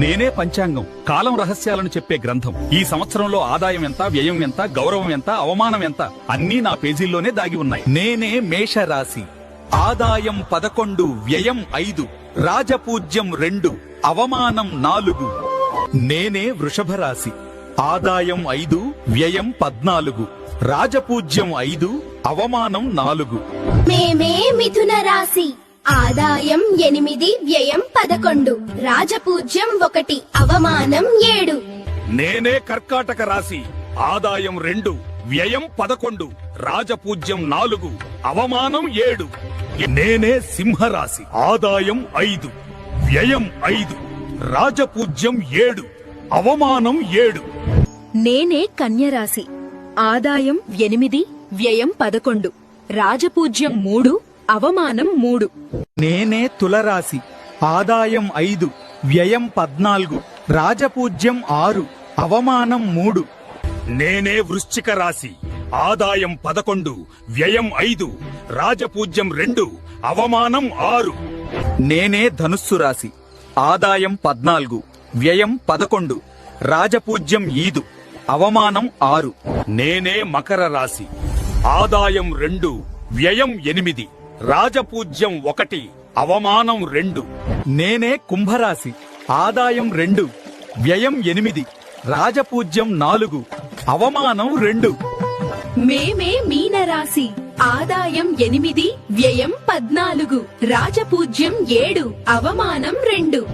నేనే పంచాంగం, కాలం రహస్యాలను చెప్పే గ్రంథం. ఈ సంవత్సరంలో ఆదాయం ఎంత, వ్యయం ఎంత, గౌరవం ఎంత, అవమానం ఎంత అన్నీ నా పేజీల్లోనే దాగి ఉన్నాయి. నేనే మేషరాశి. ఆదాయం 11, వ్యయం 5, రాజపూజ్యం 2, అవమానం 4. నేనే వృషభ రాశి. ఆదాయం 5, వ్యయం 14, రాజపూజ్యం 5, అవమానం 4. మేమే మిథున రాశి. ఆదాయం 8, వ్యయం 11, రాజపూజ్యం 1, అవమానం 7. నేనే కర్కాటక రాశి. ఆదాయం 2, వ్యయం 11, రాజపూజ్యం 4, అవమానం 7. నేనే సింహరాశి. ఆదాయం 5, వ్యయం 5, రాజపూజ్యం 7, అవమానం 7. నేనే కన్యరాశి. ఆదాయం 8, వ్యయం 11, రాజపూజ్యం 3, అవమానం 3. నేనే తులరాశి. ఆదాయం 5, వ్యయం 14, రాజపూజ్యం 6, అవమానం 3. నేనే వృశ్చిక రాశి. ఆదాయం 11, వ్యయం 5, రాజపూజ్యం 2, అవమానం 6. నేనే ధనుస్సు రాశి. ఆదాయం 14, వ్యయం 11, రాజపూజ్యం 5, అవమానం 6. నేనే మకర రాశి. ఆదాయం 2, వ్యయం 8, రాజపూజ్యం 1, అవమానం 2. నేనే కుంభరాశి. ఆదాయం 2, వ్యయం 8, రాజపూజ్యం 4, అవమానం 2. మేమే మీనరాశి. ఆదాయం 8, వ్యయం 14, రాజపూజ్యం 7, అవమానం 2.